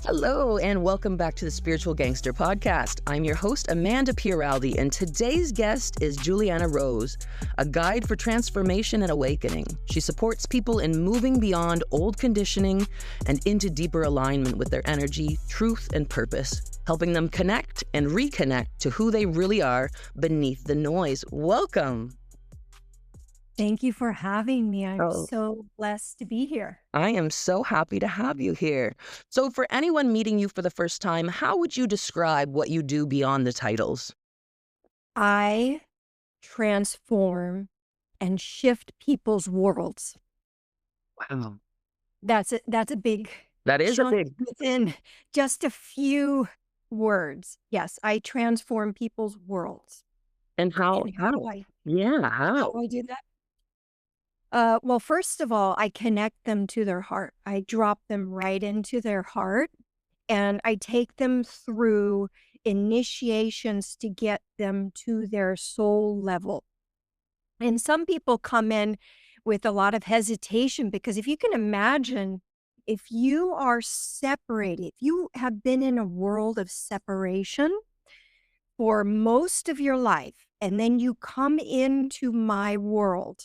Hello, and welcome back to the Spiritual Gangster Podcast. I'm your host, Amanda Pieraldi, and today's guest is Julianna Rose, a guide for transformation and awakening. She supports people in moving beyond old conditioning and into deeper alignment with their energy, truth, and purpose, helping them connect and reconnect to who they really are beneath the noise. Welcome. Thank you for having me. I'm Oh, so blessed to be here. I am so happy to have you here. So for anyone meeting you for the first time, how would you describe what you do beyond the titles? I transform and shift people's worlds. Wow. That's a big That is a chunk big, within just a few words. Yes, I transform people's worlds. and how, And how? Yeah, how how? do I do that? Well, first of all, I connect them to their heart. I drop them right into their heart and I take them through initiations to get them to their soul level. And some people come in with a lot of hesitation because if you can imagine, if you are separated, if you have been in a world of separation for most of your life, and then you come into my world,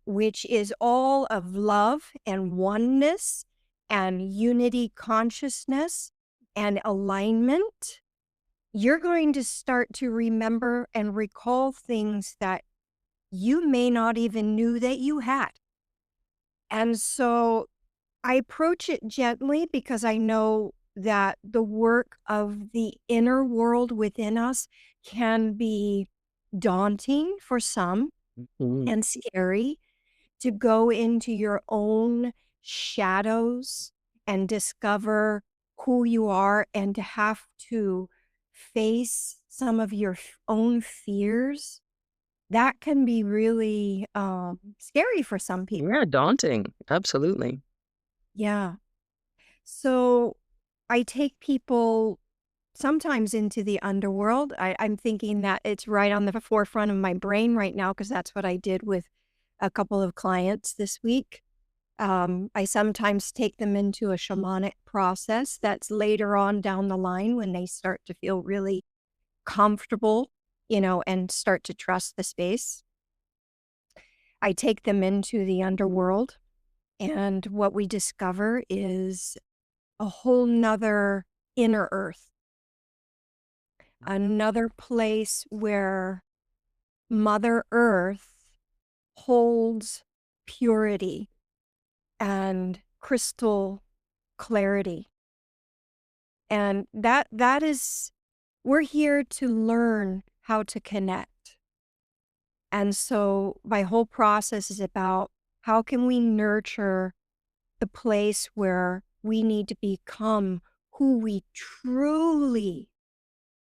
which is all of love and oneness and unity consciousness and alignment, you're going to start to remember and recall things that you may not even knew that you had. And so I approach it gently because I know that the work of the inner world within us can be daunting for some Mm, and scary to go into your own shadows and discover who you are and to have to face some of your own fears. That can be really scary for some yeah, people. daunting. Absolutely. Yeah. So I take people sometimes into the underworld. I'm thinking that it's right on the forefront of my brain right now because that's what I did with a couple of clients this week. I sometimes take them into a shamanic process that's later on down the line when they start to feel really comfortable, and start to trust the space. I take them into the underworld, and what we discover is a whole nother inner earth, another place where Mother Earth holds purity and crystal clarity. And that is, we're here to learn how to connect. And so my whole process is about how can we nurture the place where we need to become who we truly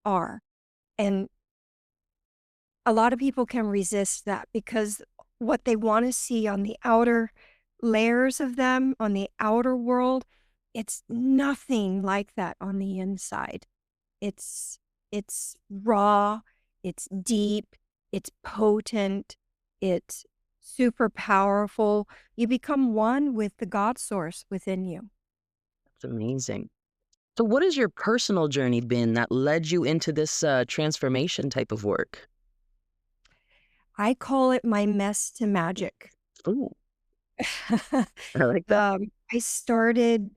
are. And a lot of people can resist that because what they want to see on the outer layers of them, on the outer world, it's nothing like that on the inside. It's it's raw, it's deep, it's potent, it's super powerful. You become one with the God source within you. That's amazing. So what has your personal journey been that led you into this transformation type of work? I call it my mess to magic. Ooh, I like that. I started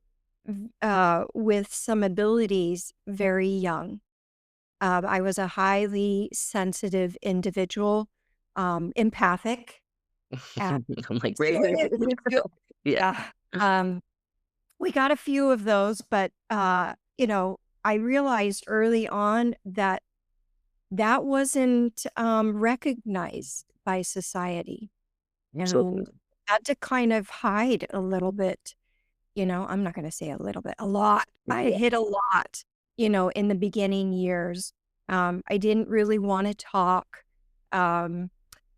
with some abilities very young. I was a highly sensitive individual, empathic. And I'm like, really? Yeah. yeah, we got a few of those, but I realized early on that that wasn't recognized by society, and Absolutely. had to kind of hide a little bit. I'm not going to say a little bit, a lot. I Yeah. hid a lot, in the beginning years. I didn't really want to talk. Um,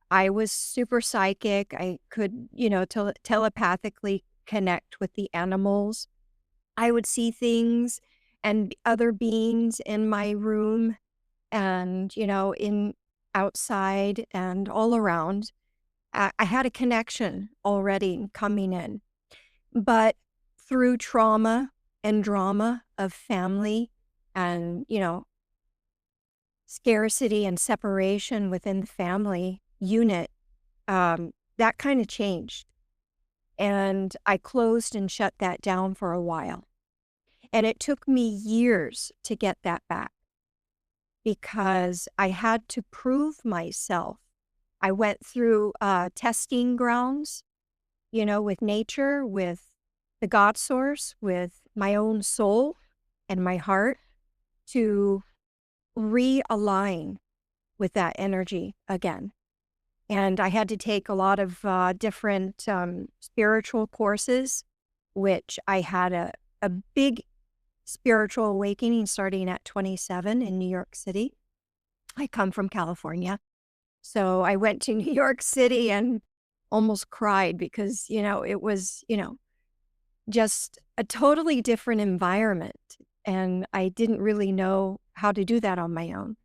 I was super psychic. I could, telepathically connect with the animals. I would see things and other beings in my room and, in outside and all around. I had a connection already coming in. But through trauma and drama of family and, scarcity and separation within the family unit, that kind of changed. And I closed and shut that down for a while. And it took me years to get that back because I had to prove myself. I went through testing grounds, with nature, with the God source, with my own soul and my heart to realign with that energy again. And I had to take a lot of different spiritual courses, which I had a big spiritual awakening starting at 27 in New York City. I come from California. So I went to New York City and almost cried because, it was, just a totally different environment. And I didn't really know how to do that on my own.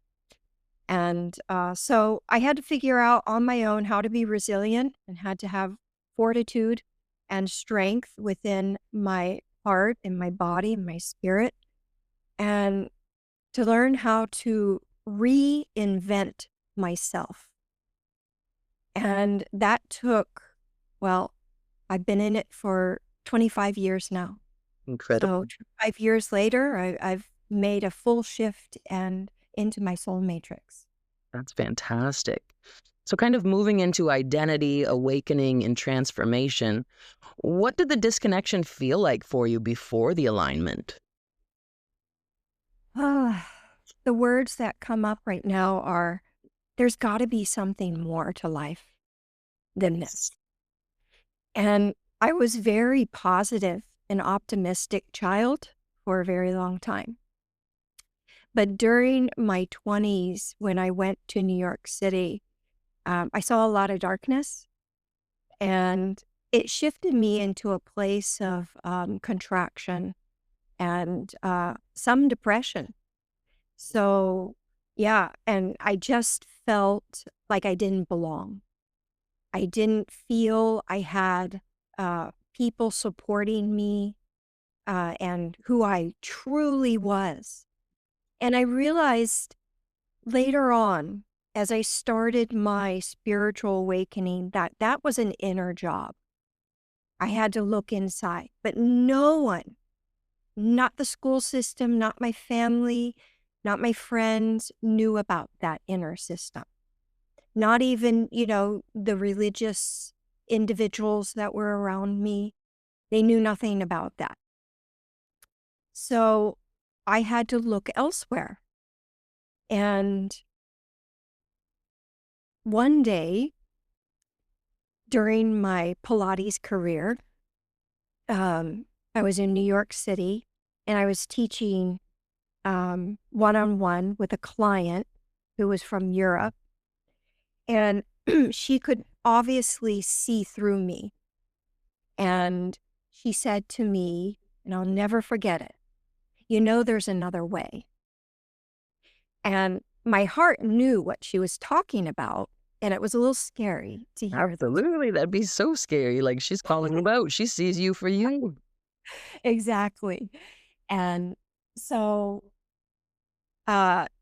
And so I had to figure out on my own how to be resilient and had to have fortitude and strength within my heart and my body and my spirit, and to learn how to reinvent myself. And that took, well, I've been in it for 25 years now. Incredible. So 5 years later, I've made a full shift and into my soul matrix. That's fantastic. So, kind of moving into identity, awakening, and transformation, what did the disconnection feel like for you before the alignment? Ah, the words that come up right now are there's got to be something more to life than this. And I was very positive and optimistic child for a very long time. But during my 20s, when I went to New York City, I saw a lot of darkness, and it shifted me into a place of contraction and some depression. So, yeah, and I just felt like I didn't belong. I didn't feel I had people supporting me and who I truly was. And I realized later on, as I started my spiritual awakening, that that was an inner job. I had to look inside, but no one, not the school system, not my family, not my friends, knew about that inner system. Not even, the religious individuals that were around me. They knew nothing about that. So I had to look elsewhere. And one day during my Pilates career, I was in New York City and I was teaching one-on-one with a client who was from Europe. And she could obviously see through me. And she said to me, and I'll never forget it, there's another way. And my heart knew what she was talking about, and it was a little scary to hear those. Absolutely. That'd be so scary. Like, she's calling you out. She sees you for you. Exactly. And so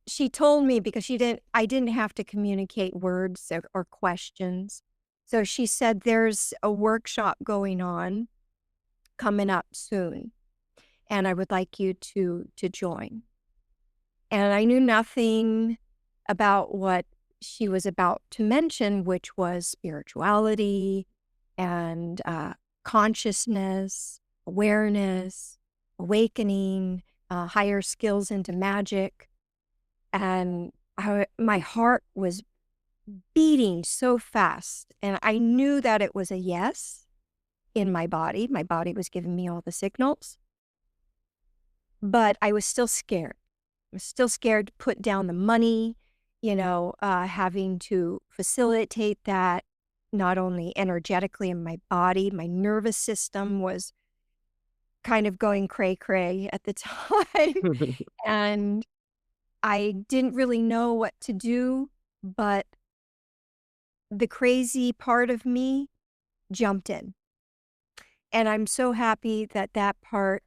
she told me because I didn't have to communicate words or questions. So she said, there's a workshop going on coming up soon, and I would like you to join. And I knew nothing about what she was about to mention, which was spirituality and consciousness, awareness, awakening, higher skills into magic. And my heart was beating so fast. And I knew that it was a yes in my body. My body was giving me all the signals. But I was still scared. I was still scared to put down the money, having to facilitate that, not only energetically in my body, my nervous system was kind of going cray-cray at the time. And I didn't really know what to do, but the crazy part of me jumped in. And I'm so happy that that part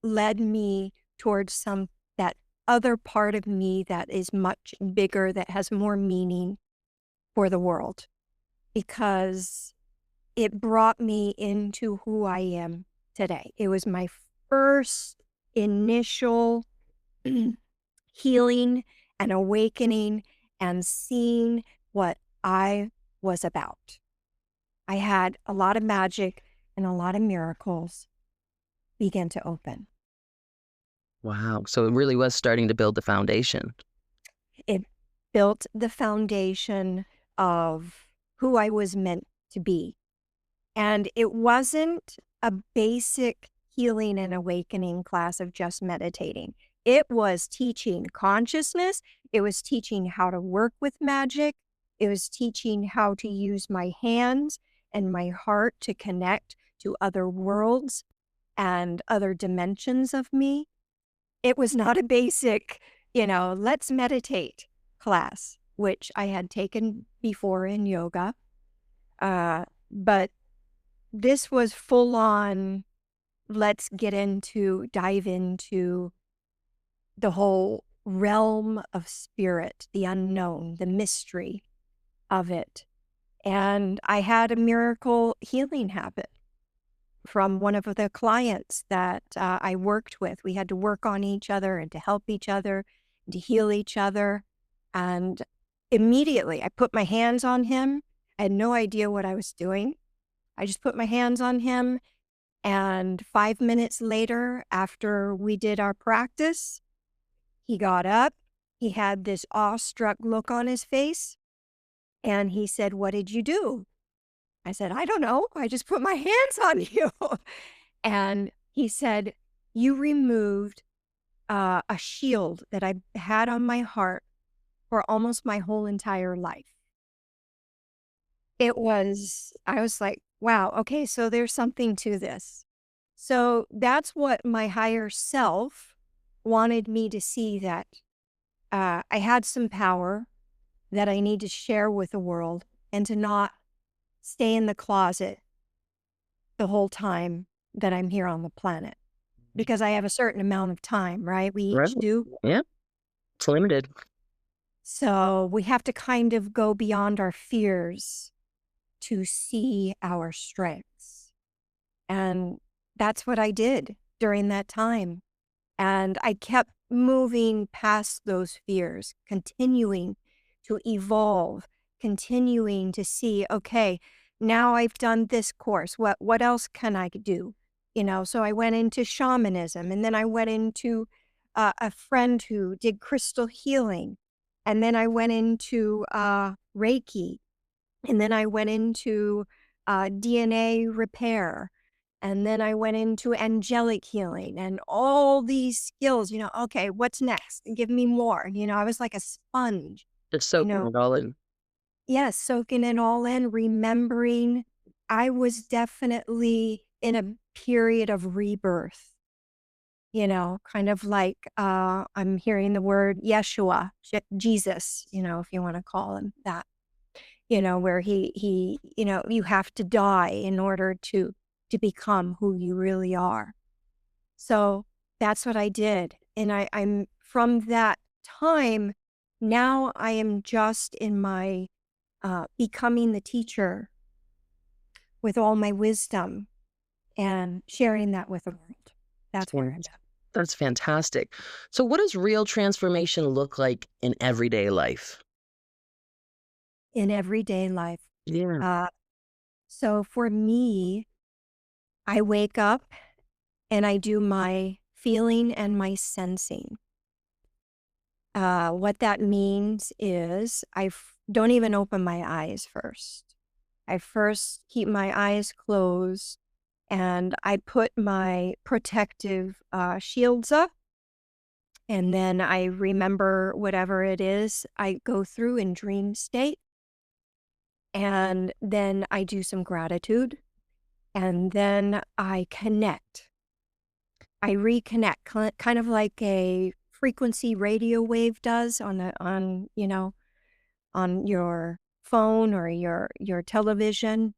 led me towards that other part of me that is much bigger, that has more meaning for the world, because it brought me into who I am today. It was my first initial healing and awakening and seeing what I was about. I had a lot of magic and a lot of miracles begin to open. Wow. So it really was starting to build the foundation. It built the foundation of who I was meant to be. And it wasn't a basic healing and awakening class of just meditating. It was teaching consciousness. It was teaching how to work with magic. It was teaching how to use my hands and my heart to connect to other worlds and other dimensions of me. It was not a basic, let's meditate class, which I had taken before in yoga. But this was full on, let's dive into the whole realm of spirit, the unknown, the mystery of it. And I had a miracle healing happen from one of the clients that I worked with. We had to work on each other and to help each other, and to heal each other. And immediately I put my hands on him. I had no idea what I was doing. I just put my hands on him. And 5 minutes later, after we did our practice, he got up. He had this awestruck look on his face. And he said, "What did you do?" I said, "I don't know. I just put my hands on you." And he said, "You removed a shield that I had on my heart for almost my whole entire life." I was like, wow, okay, so there's something to this. So that's what my higher self wanted me to see, that I had some power that I need to share with the world, and to not stay in the closet the whole time that I'm here on the planet, because I have a certain amount of time, right? We Right. each do. Yeah. It's limited. So we have to kind of go beyond our fears to see our strengths. And that's what I did during that time. And I kept moving past those fears, continuing to evolve, continuing to see, okay, now I've done this course. What else can I do? So I went into shamanism, and then I went into a friend who did crystal healing. And then I went into Reiki. And then I went into DNA repair. And then I went into angelic healing and all these skills, okay, what's next? Give me more. I was like a sponge, Just you soaking know, it all in. yes, soaking it all in, remembering. I was definitely in a period of rebirth, kind of like I'm hearing the word Yeshua, Jesus, if you want to call him that, where he, you have to die in order to become who you really are. So that's what I did. And I'm from that time, now I am just in my becoming the teacher with all my wisdom and sharing that with the world. That's where I'm at. That's fantastic. So what does real transformation look like in everyday life? In everyday life. Yeah. Uh, so for me, I wake up and I do my feeling and my sensing. What that means is don't even open my eyes first. I first keep my eyes closed, and I put my protective shields up, and then I remember whatever it is I go through in dream state, and then I do some gratitude, and then I connect. I reconnect, kind of like a frequency radio wave does on your phone or your television.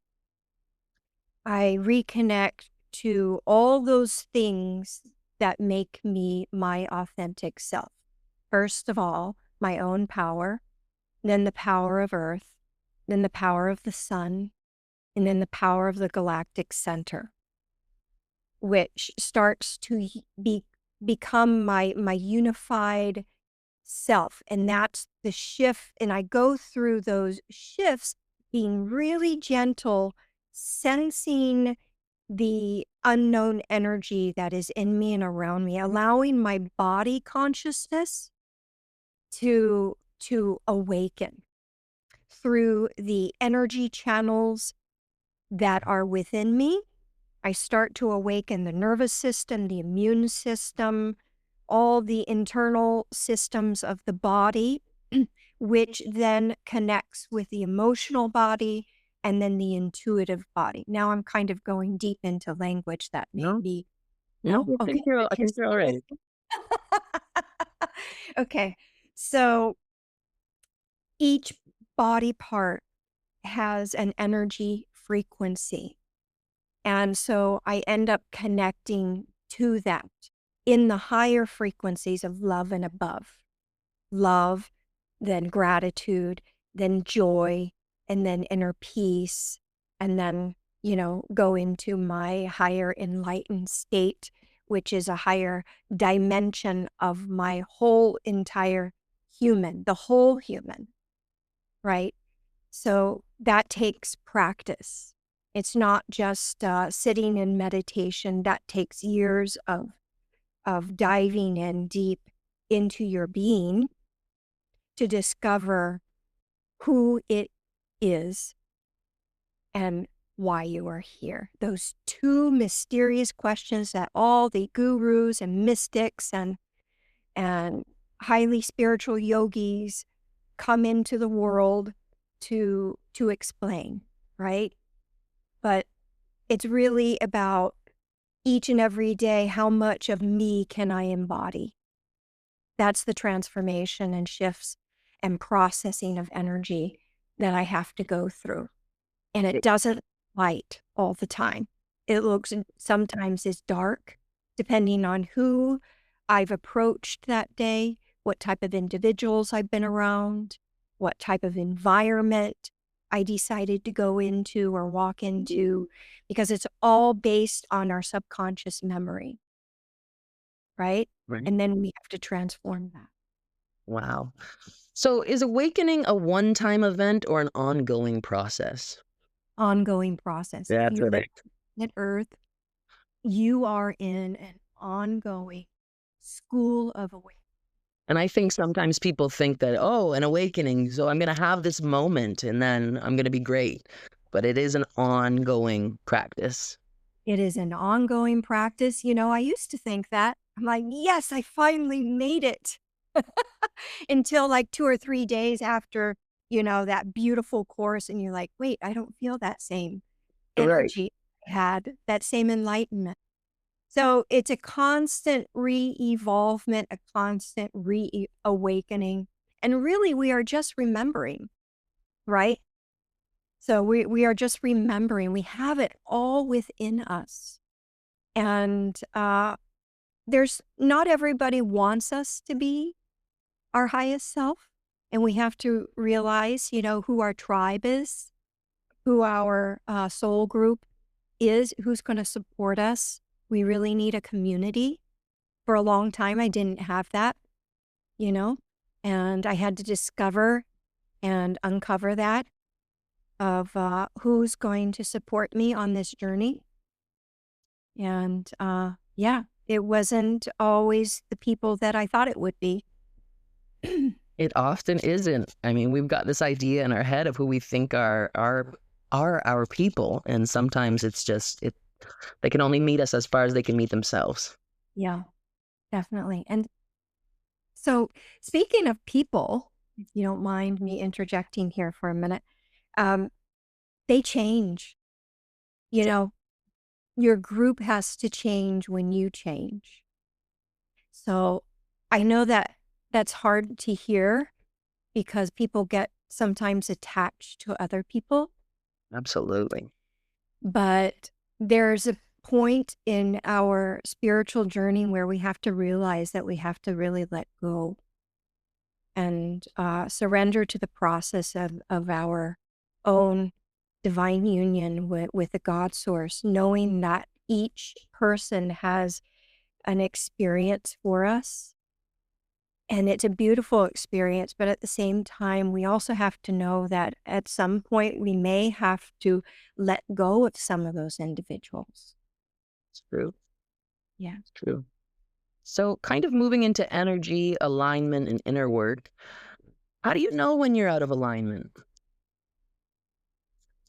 I reconnect to all those things that make me my authentic self. First of all, my own power, then the power of Earth, then the power of the sun, and then the power of the galactic center, which starts to become my unified self. And that's the shift. And I go through those shifts being really gentle, sensing the unknown energy that is in me and around me, allowing my body consciousness to awaken through the energy channels that are within me. I start to awaken the nervous system, the immune system, all the internal systems of the body, which then connects with the emotional body and then the intuitive body. Now I'm kind of going deep into language that may No, be, no, no, okay. I think you're all right. Okay, so each body part has an energy frequency. And so I end up connecting to that in the higher frequencies of love and above. Love, then gratitude, then joy, and then inner peace, and then, go into my higher enlightened state, which is a higher dimension of my whole entire human, the whole human, right? So that takes practice. It's not just sitting in meditation. That takes years of diving in deep into your being to discover who it is and why you are here. Those two mysterious questions that all the gurus and mystics and highly spiritual yogis come into the world to explain, right? But it's really about each and every day, how much of me can I embody? That's the transformation and shifts and processing of energy that I have to go through. And it doesn't light all the time. It looks sometimes is dark, depending on who I've approached that day, what type of individuals I've been around, what type of environment I decided to go into or walk into, because it's all based on our subconscious memory, right? Right. And then we have to transform that. Wow. So is awakening a one-time event or an ongoing process? Ongoing process. If That's you what live on Earth, you are in an ongoing school of awakening. And I think sometimes people think that, oh, an awakening, so I'm going to have this moment and then I'm going to be great. But it is an ongoing practice. It is an ongoing practice. I used to think that. I'm like, yes, I finally made it. Until like 2 or 3 days after, that beautiful course. And you're like, wait, I don't feel that same Right. energy I had, that same enlightenment. So it's a constant re-evolvement, a constant re-awakening. And really, we are just remembering, right? So we are just remembering. We have it all within us. And there's not everybody wants us to be our highest self. And we have to realize, who our tribe is, who our soul group is, who's going to support us. We really need a community. For a long time, I didn't have that, and I had to discover and uncover that of who's going to support me on this journey. And yeah, it wasn't always the people that I thought it would be. It often isn't. I mean, we've got this idea in our head of who we think are our people, and sometimes it's just they can only meet us as far as they can meet themselves. Yeah, definitely. And so, speaking of people, if you don't mind me interjecting here for a minute, they change. Your group has to change when you change. So, I know that that's hard to hear because people get sometimes attached to other people, Absolutely. but there's a point in our spiritual journey where we have to realize that we have to really let go and surrender to the process of our own divine union with the God source, knowing that each person has an experience for us. And it's a beautiful experience, but at the same time, we also have to know that at some point we may have to let go of some of those individuals. It's true. Yeah. It's true. So, kind of moving into energy, alignment, and inner work, how do you know when you're out of alignment?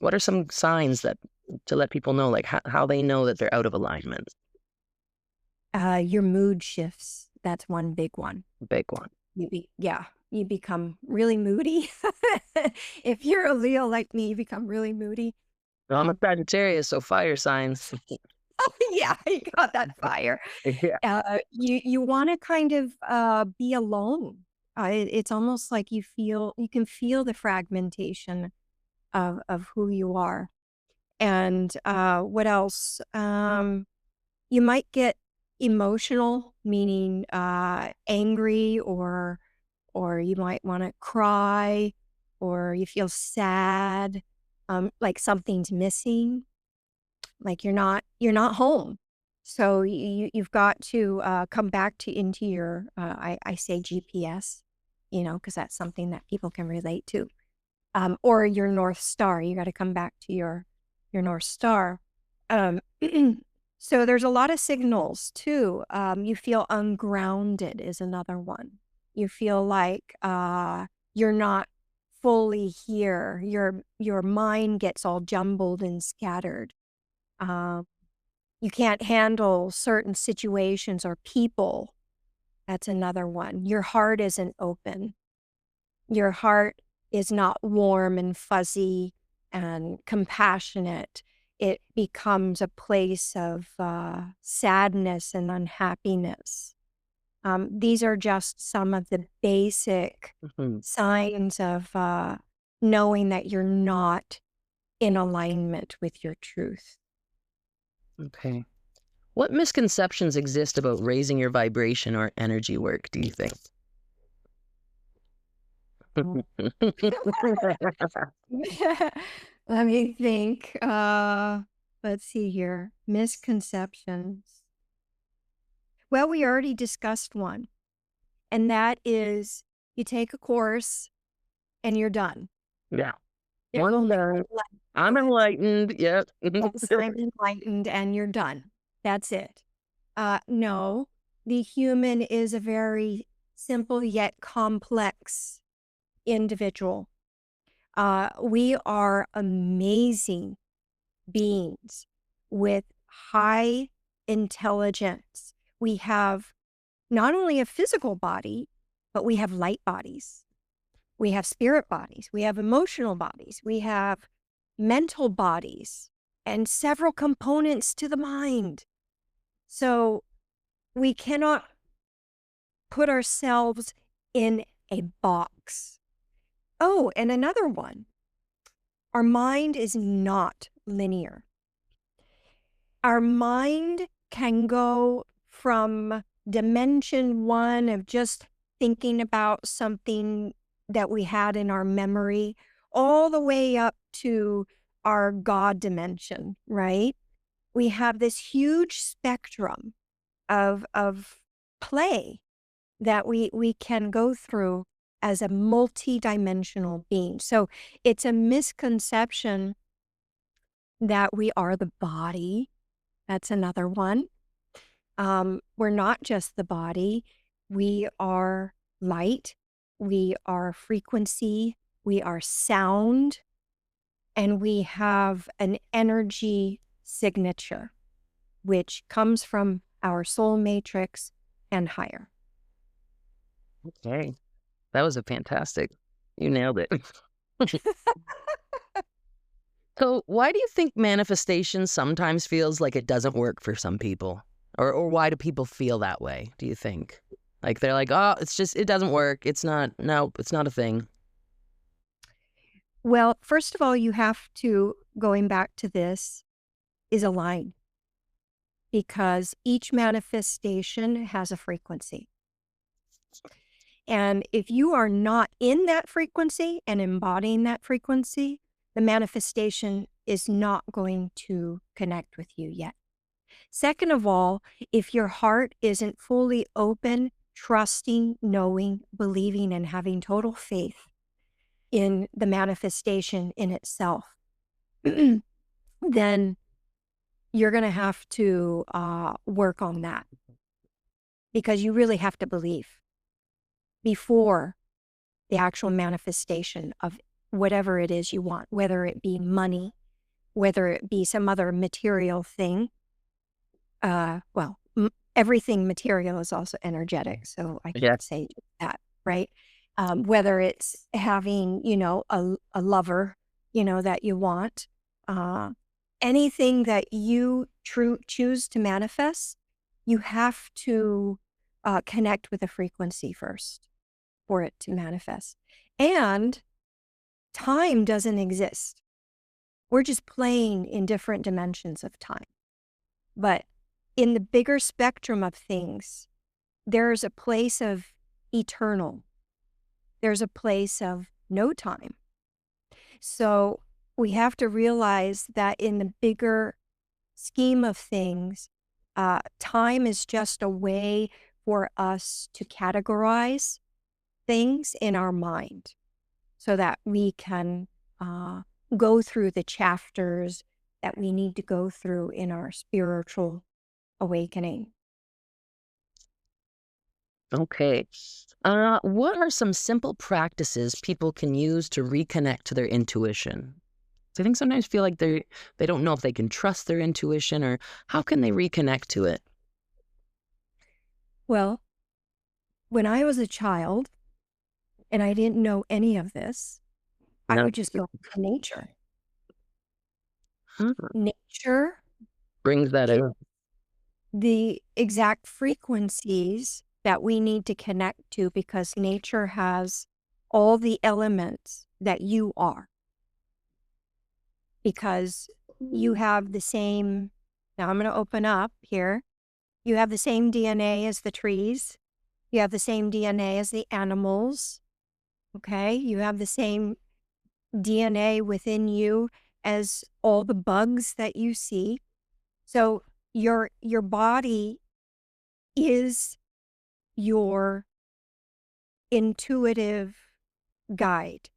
What are some signs that to let people know, like how they know that they're out of alignment? Your mood shifts. That's one big one. Big one. You become really moody. If you're a Leo like me, you become really moody. Well, I'm a Sagittarius, so fire signs. Yeah, you got that fire. Yeah. You want to kind of be alone. It's almost like you can feel the fragmentation of who you are. And what else? You might get emotional, meaning angry, or you might want to cry, or you feel sad, like something's missing, like you're not home. So you've got to come back to into your I say GPS, because that's something that people can relate to, or your North Star. You got to come back to your North Star. Um, so there's a lot of signals too. You feel ungrounded is another one. You feel like you're not fully here. Your mind gets all jumbled and scattered. Um, you can't handle certain situations or people. That's another one. Your heart isn't open. Your heart is not warm and fuzzy and compassionate. It becomes a place of sadness and unhappiness. These are just some of the basic Mhm. signs of knowing that you're not in alignment with your truth. Okay. What misconceptions exist about raising your vibration or energy work, do you think? Oh. Let me think. Let's see here. Misconceptions. Well, we already discussed one, and that is you take a course and you're done. Yeah. You're One like, done. I'm enlightened. Yep. yes, I'm enlightened and you're done. That's it. No, the human is a very simple yet complex individual. We are amazing beings with high intelligence. We have not only a physical body, but we have light bodies. We have spirit bodies. We have emotional bodies. We have mental bodies and several components to the mind. So we cannot put ourselves in a box. Oh, and another one. Our mind is not linear. Our mind can go from dimension one of just thinking about something that we had in our memory all the way up to our God dimension, right? We have this huge spectrum of play that we can go through as a multi-dimensional being. So it's a misconception that we are the body. That's another one. We're not just the body. We are light. We are frequency. We are sound. And we have an energy signature, which comes from our soul matrix and higher. Okay. That was a fantastic. You nailed it. So, why do you think manifestation sometimes feels like it doesn't work for some people? Or why do people feel that way, do you think? Like they're like, "Oh, it doesn't work. It's not, no, it's not a thing." Well, first of all, you have to, going back to this, is align. because each manifestation has a frequency. And if you are not in that frequency and embodying that frequency, the manifestation is not going to connect with you yet. Second of all, if your heart isn't fully open, trusting, knowing, believing, and having total faith in the manifestation in itself, then you're going to have to work on that, because you really have to believe before the actual manifestation of whatever it is you want, whether it be money, whether it be some other material thing. Everything material is also energetic, so I can't say that, right? Whether it's having, a lover, that you want, anything that you choose to manifest, you have to connect with a frequency first for it to manifest. And time doesn't exist. We're just playing in different dimensions of time. But in the bigger spectrum of things, there's a place of eternal. There's a place of no time. So we have to realize that in the bigger scheme of things, time is just a way for us to categorize things in our mind so that we can go through the chapters that we need to go through in our spiritual awakening. Okay. What are some simple practices people can use to reconnect to their intuition? I think sometimes feel like they don't know if they can trust their intuition, or how can they reconnect to it? Well, when I was a child and I didn't know any of this, I would just go to nature. Huh. Nature Brings that out. the exact frequencies that we need to connect to, because nature has all the elements that you are. Because you have the same, now I'm going to open up here. You have the same DNA as the trees. You have the same DNA as the animals. Okay? You have the same DNA within you as all the bugs that you see. So your body is your intuitive guide.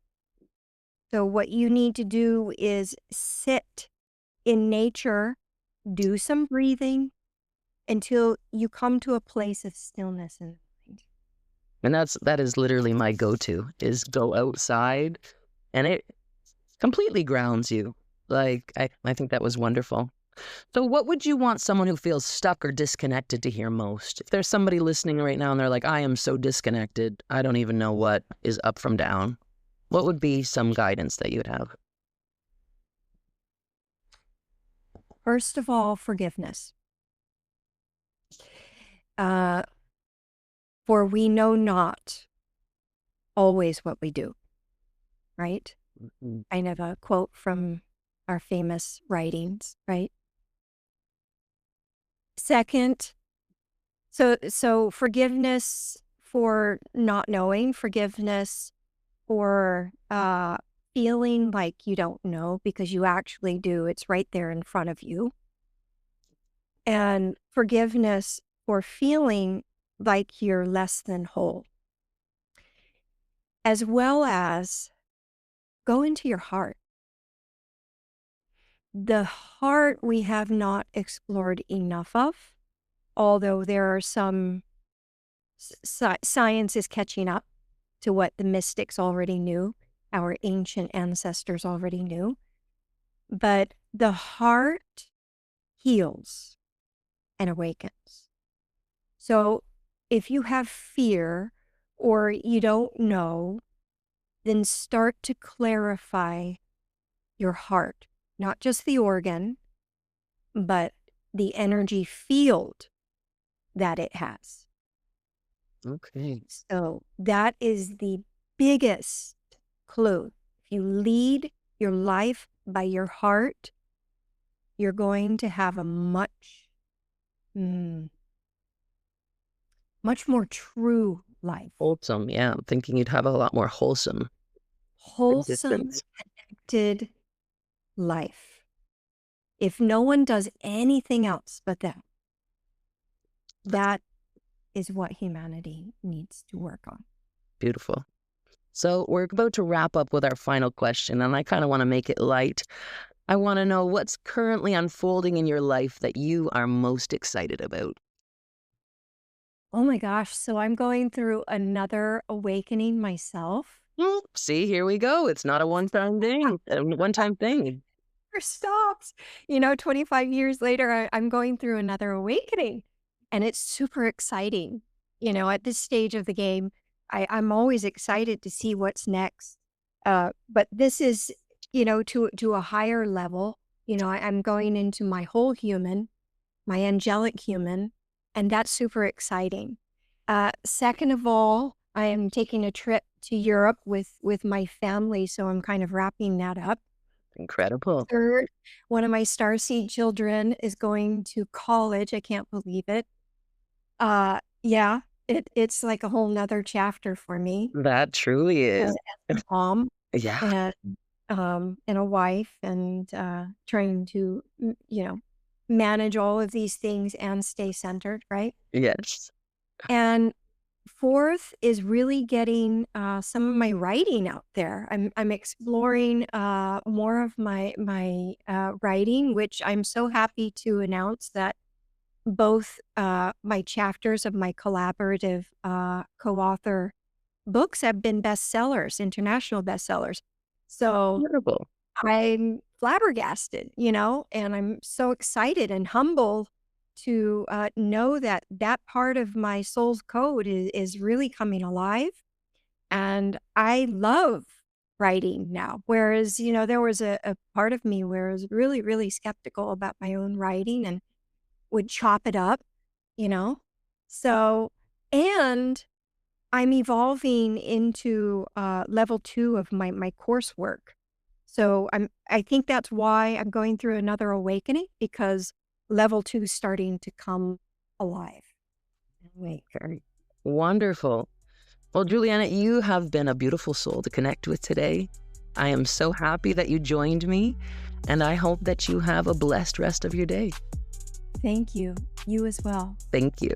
So what you need to do is sit in nature, do some breathing until you come to a place of stillness in the mind. And that is literally my go-to, is go outside, and it completely grounds you. Like, I think that was wonderful. So what would you want someone who feels stuck or disconnected to hear most? If there's somebody listening right now and they're like, I am so disconnected, I don't even know what is up from down, what would be some guidance that you would have? First of all, forgiveness. For we know not always what we do, right? Mhm. Kind of a quote from our famous writings, right? Second, so forgiveness for not knowing, forgiveness for feeling like you don't know, because you actually do. It's right there in front of you. And forgiveness for feeling like you're less than whole, as well as go into your heart. The heart we have not explored enough of, although there are some science is catching up to what the mystics already knew, our ancient ancestors already knew. But the heart heals and awakens. So if you have fear or you don't know, then start to clarify your heart, not just the organ, but the energy field that it has. Okay. So that is the biggest clue. If you lead your life by your heart, you're going to have a much Mm. Much more true life. Wholesome. Yeah. I'm thinking you'd have a lot more wholesome Wholesome, existence. connected life. If no one does anything else but that, that is what humanity needs to work on. Beautiful. So we're about to wrap up with our final question, and I kind of want to make it light. I want to know what's currently unfolding in your life that you are most excited about. Oh my gosh. So I'm going through another awakening myself. See, here we go. It's not a one-time thing. A one-time thing. Never stops. 25 years later, I'm going through another awakening, and it's super exciting. At this stage of the game, I'm always excited to see what's next. But this is, to a higher level. I'm going into my whole human, my angelic human, and that's super exciting. Second of all, I am taking a trip to Europe with my family, so I'm kind of wrapping that up. Incredible. Third, one of my starseed children is going to college. I can't believe it. Yeah, it's like a whole nother chapter for me That truly as is. a mom Yeah. and a wife, and trying to manage all of these things and stay centered, right? Yes. And fourth is really getting some of my writing out there. I'm exploring more of my writing, which I'm so happy to announce that both my chapters of my collaborative co-author books have been bestsellers, international bestsellers. So Incredible. I'm flabbergasted, and I'm so excited and humbled to know that that part of my soul's code is really coming alive. And I love writing now. Whereas, there was a part of me where I was really, really skeptical about my own writing and would chop it up, you know? So, and I'm evolving into level 2 of my coursework. So I think that's why I'm going through another awakening, because level 2 is starting to come alive. Wait. Okay. Wonderful. Well, Julianna, you have been a beautiful soul to connect with today. I am so happy that you joined me, and I hope that you have a blessed rest of your day. Thank you. You as well. Thank you.